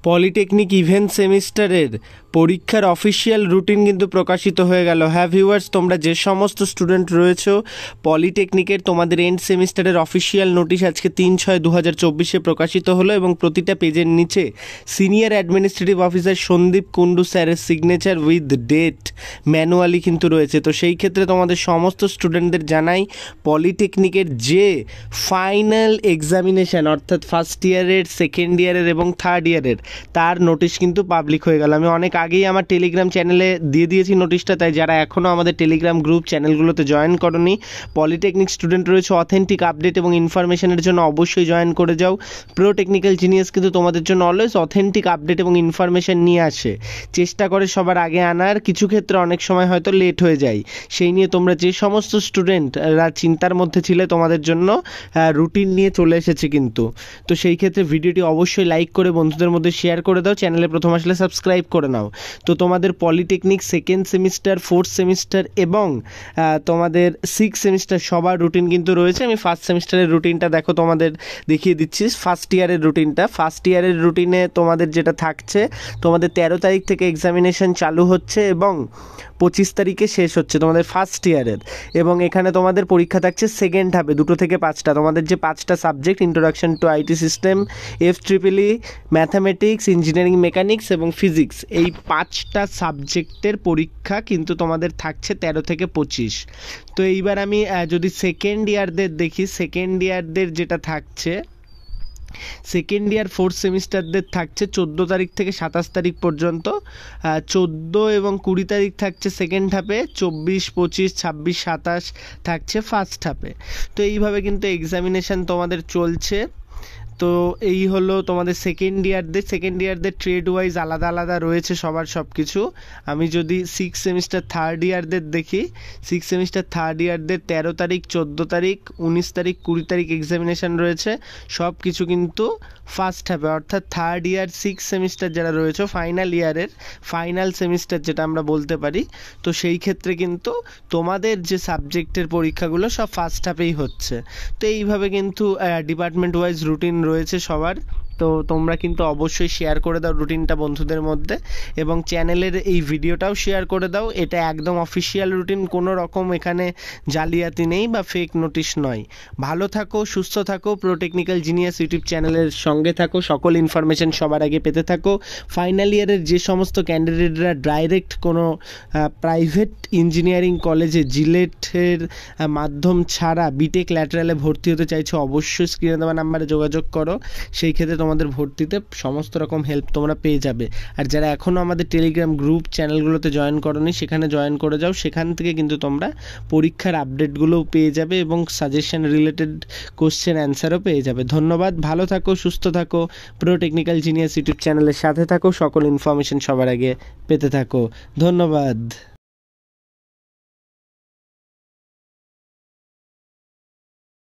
Polytechnic event সেমিস্টারের পরীক্ষার official routine কিন্তু প্রকাশিত হয়ে গেল। হ্যাঁ ভিউয়ার্স, তোমরা যে সমস্ত স্টুডেন্ট রয়েছো পলিটেকনিকের, তোমাদের এন্ড সেমিস্টারের অফিসিয়াল নোটিশ আজকে 3/6/2024 প্রকাশিত হলো এবং প্রতিটা পেজের নিচে senior administrative officer Sandip Kundu স্যারের সিগনেচার উইথ ডেট ম্যানুয়ালি কিন্তু রয়েছে। তো সেই ক্ষেত্রে তোমাদের সমস্ত স্টুডেন্টদের জানাই, পলিটেকনিকের যে ফাইনাল এক্সামিনেশান অর্থাৎ ফার্স্ট ইয়ারের, সেকেন্ড ইয়ারের এবং থার্ড ইয়ারের তার নোটিশ কিন্তু পাবলিক হয়ে গেল। আমি অনেক আগেই আমার টেলিগ্রাম চ্যানেলে দিয়ে দিয়েছি নোটিশটা, তাই যারা এখনও আমাদের টেলিগ্রাম গ্রুপ চ্যানেলগুলোতে জয়েন করনি, পলিটেকনিক স্টুডেন্ট রয়েছে, অথেন্টিক আপডেট এবং ইনফরমেশনের জন্য অবশ্যই জয়েন করে যাও। প্রো টেকনিক্যাল জিনিয়াস কিন্তু তোমাদের জন্য অলওয়েজ অথেন্টিক আপডেট এবং ইনফরমেশন নিয়ে আসে, চেষ্টা করে সবার আগে আনার। কিছু ক্ষেত্রে অনেক সময় হয়তো লেট হয়ে যায়, সেই নিয়ে তোমরা যে সমস্ত স্টুডেন্টরা চিন্তার মধ্যে ছিলে তোমাদের জন্য রুটিন নিয়ে চলে এসেছে কিন্তু। তো সেই ক্ষেত্রে ভিডিওটি অবশ্যই লাইক করে বন্ধুদের মধ্যে শেয়ার করে দাও, চ্যানেলে প্রথম আসলে সাবস্ক্রাইব করে নাও। তো তোমাদের polytechnic second semester, fourth semester এবং তোমাদের সিক্স সেমিস্টার সবার রুটিন কিন্তু রয়েছে। আমি ফার্স্ট সেমিস্টারের রুটিনটা দেখো তোমাদের দেখিয়ে দিচ্ছি। ফার্স্ট ইয়ারের রুটিনটা, ফার্স্ট ইয়ারের রুটিনে তোমাদের যেটা থাকছে, তোমাদের 13 তারিখ থেকে এক্সামিনেশন চালু হচ্ছে এবং 25 তারিখে শেষ হচ্ছে তোমাদের ফার্স্ট ইয়ারের। এবং এখানে তোমাদের পরীক্ষা থাকছে সেকেন্ড হাফে 2 থেকে 5টা। তোমাদের যে 5টা subject, introduction to IT system, FEEE, mathematics, engineering mechanics এবং ফিজিক্স, এই 5টা সাবজেক্টের পরীক্ষা কিন্তু তোমাদের থাকছে 13 থেকে 25। তো এইবার আমি যদি সেকেন্ড ইয়ারদের দেখি, সেকেন্ড ইয়ারদের যেটা থাকছে, সেকেন্ড ইয়ার ফোর্থ সেমিস্টারদের থাকছে 14 তারিখ থেকে 27 তারিখ পর্যন্ত। 14 এবং 20 তারিখ থাকছে সেকেন্ড হাফে, 24, 25, 26, 27 থাকছে ফার্স্ট হাফে। তো এইভাবে কিন্তু এক্সামিনেশান তোমাদের চলছে। তো এই হলো তোমাদের সেকেন্ড ইয়ারদের ট্রেড ওয়াইজ আলাদা আলাদা রয়েছে সবার সব কিছু। আমি যদি সিক্স সেমিস্টার থার্ড ইয়ারদের দেখি, সিক্স সেমিস্টার থার্ড ইয়ারদের 13 তারিখ, 14 তারিখ, 19 তারিখ, 20 তারিখ এক্সামিনেশান রয়েছে। সব কিছু কিন্তু ফার্স্ট হাফে, অর্থাৎ থার্ড ইয়ার সিক্স সেমিস্টার যারা রয়েছে ফাইনাল ইয়ারের ফাইনাল সেমিস্টার যেটা আমরা বলতে পারি। তো সেই ক্ষেত্রে কিন্তু তোমাদের যে সাবজেক্টের পরীক্ষাগুলো সব ফার্স্ট হাফেই হচ্ছে। তো এইভাবে কিন্তু ডিপার্টমেন্ট ওয়াইজ রুটিন রয়েছে সবার। তো তোমরা কিন্তু অবশ্যই শেয়ার করে দাও রুটিনটা বন্ধুদের মধ্যে এবং চ্যানেলের এই ভিডিওটাও শেয়ার করে দাও। এটা একদম অফিসিয়াল রুটিন, কোনো রকম এখানে জালিয়াতি নেই বা ফেক নোটিশ নয়। ভালো থাকো, সুস্থ থাকো, প্রো টেকনিক্যাল জিনিয়াস ইউটিউব চ্যানেলের সঙ্গে থাকো, সকল ইনফরমেশন সবার আগে পেতে থাকো। ফাইনাল ইয়ারের যে সমস্ত ক্যান্ডিডেটরা ডাইরেক্ট কোনো প্রাইভেট ইঞ্জিনিয়ারিং কলেজে জিলেটের মাধ্যম ছাড়া বিটেক ল্যাটারালে ভর্তি হতে চাইছো, অবশ্যই স্ক্রিনে দেওয়া নাম্বারে যোগাযোগ করো। সেই ক্ষেত্রে তোমাদের ভর্তিতে সমস্ত রকম হেল্প তোমরা পেয়ে যাবে। আর যারা এখনও আমাদের টেলিগ্রাম গ্রুপ চ্যানেলগুলোতে জয়েন করোনি, সেখানে জয়েন করে যাও, সেখান থেকে কিন্তু তোমরা পরীক্ষার আপডেটগুলোও পেয়ে যাবে এবং সাজেশন রিলেটেড কোশ্চেন অ্যান্সারও পেয়ে যাবে। ধন্যবাদ, ভালো থাকো, সুস্থ থাকো, প্রো টেকনিক্যাল জিনিয়াস ইউটিউব চ্যানেলের সাথে থাকো, সকল ইনফরমেশন সবার আগে পেতে থাকো। ধন্যবাদ।